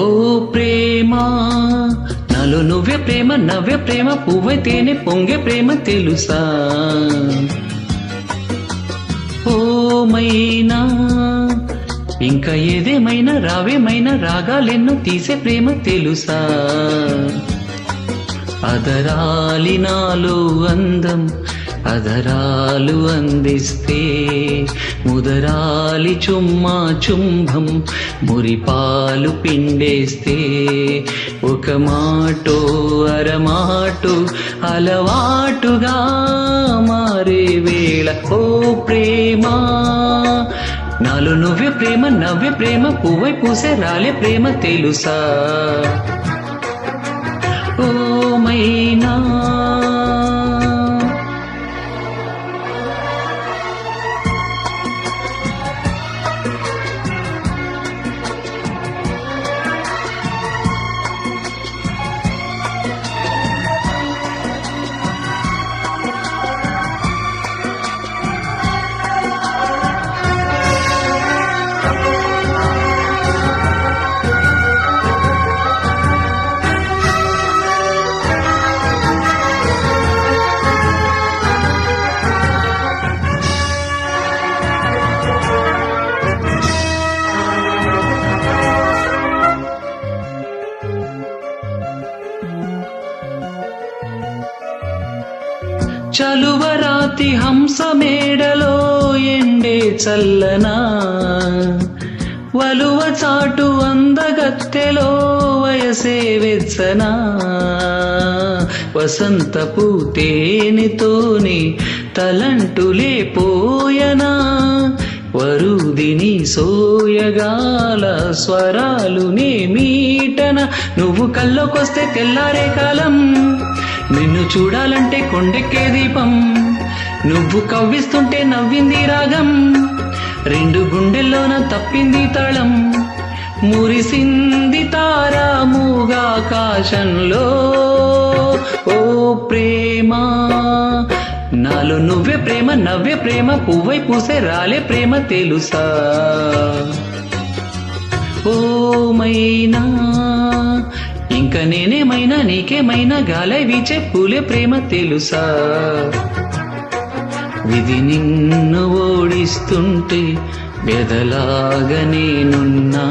ఓ ప్రేమ నాలో నువ్వే ప్రేమ నవ్వే ప్రేమ పువ్వైతేనే పొంగే ప్రేమ తెలుసా ఓ మైనా ఇంకా ఏదేమైనా రావేమైనా రాగాలెన్నో తీసే ప్రేమ తెలుసా అదరాలి నాలో అందం అదరాలు అందిస్తే ముదరాలి చుమ్మా చుంభం మురిపాలు పిండేస్తే ఒక మాటో అరమాటో అలవాటుగా మారే వేళ ఓ ప్రేమ నాలో నువ్వే ప్రేమ నవ్వే ప్రేమ పువ్వై పూసే రాలే ప్రేమ తెలుసా ఓ మైనా చలువరాతి హంస మేడలో ఎండే చల్లనా వలువ చాటు అందగత్తెలో వయసే వెచ్చనా వసంతపు తేనెతోని తలంటులే పోయనా వరుదిని సోయగాల స్వరాలు నే మీటన నువ్వు కల్లోకొస్తే తెల్లారే కాలం నిన్ను చూడాలంటే కొండెక్కే దీపం నువ్వు కవ్విస్తుంటే నవ్వింది రాగం రెండు గుండెల్లోన తప్పింది తాళం మురిసింది తారా మూగాకాశంలో ఓ ప్రేమ నాలో నువ్వే ప్రేమ నవ్వే ప్రేమ పువ్వై పూసే రాలే ప్రేమ తెలుసా ఓ మైనా ఇంకా నేనేమైనా నీకేమైనా గాలై వీచే పూలే ప్రేమ తెలుసా విధి నిన్ను ఓడిస్తుంటే బెదలాగా నేనున్నా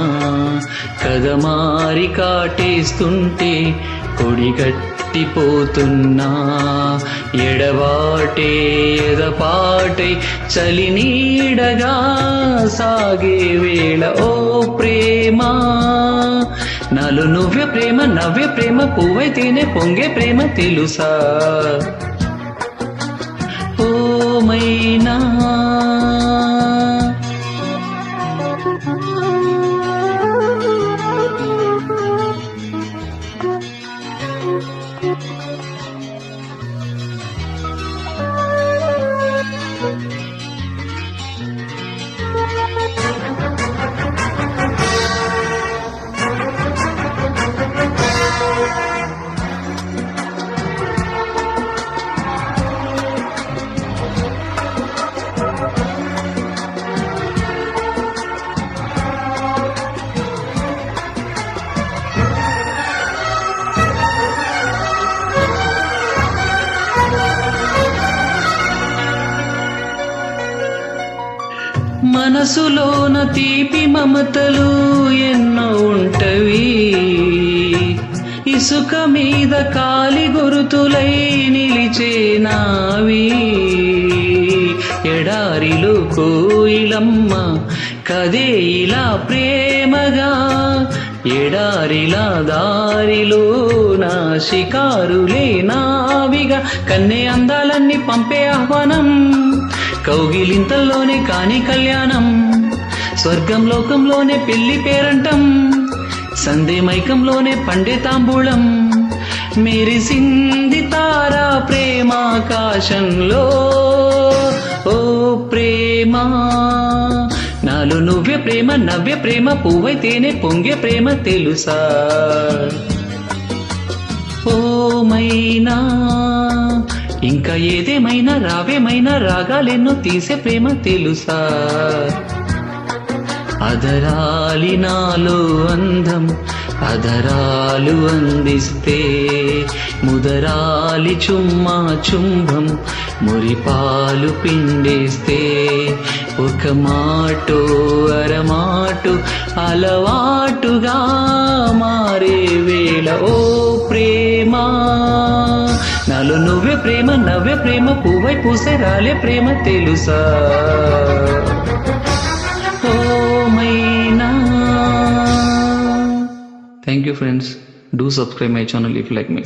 కదమారి కాటేస్తుంటే కొడిగట్టిపోతున్నా ఎడబాటే ఎదపాటై చలి నీడగా సాగే వేళ ఓ ప్రేమ నాలో నువ్వే ప్రేమ నవ్వే ప్రేమ పువ్వైతేనే పొంగే ప్రేమ తెలుసా ఓ మైనా మనసులోన తీపి మమతలు ఎన్నో ఉంటవి ఇసుక మీద కాలి గురుతులై నిలిచేనావి ఎడారిలో కోయిలమ్మ కదే ఇలా ప్రేమగా ఎడారిలా దారిలో నా షికారులే నావిగా కన్నే అందాలన్నీ పంపే ఆహ్వానం కౌగిలింతల్లోనే కాని కళ్యాణం స్వర్గం లోకంలోనే పెళ్లి పేరంటం సందే మైకంలోనే పండే తాంబూలం మెరిసింది తారా ప్రేమాకాశంలో ఓ ప్రేమ నాలో నువ్వే ప్రేమ నవ్వే ప్రేమ పువ్వైతేనే పొంగే ప్రేమ తెలుసా ఓ మైనా ఇంకా ఏదేమైనా రావేమైనా రాగాలెన్నో తీసే ప్రేమ తెలుసా అదరాలి నాలో అందం అదరాలు అందిస్తే ముదరాలి చుమ్మా చుంభం మురిపాలు పిండేస్తే ఒక మాటో అరమాటు అలవాటుగా మారే వేళ ఓ ప్రేమ నాలో నువ్వే ప్రేమ నవ్వే ప్రేమ పువ్వై పూసే రాలే ప్రేమ తెలుసా ఓ మైనా. Thank you friends. Do subscribe my channel if you like me.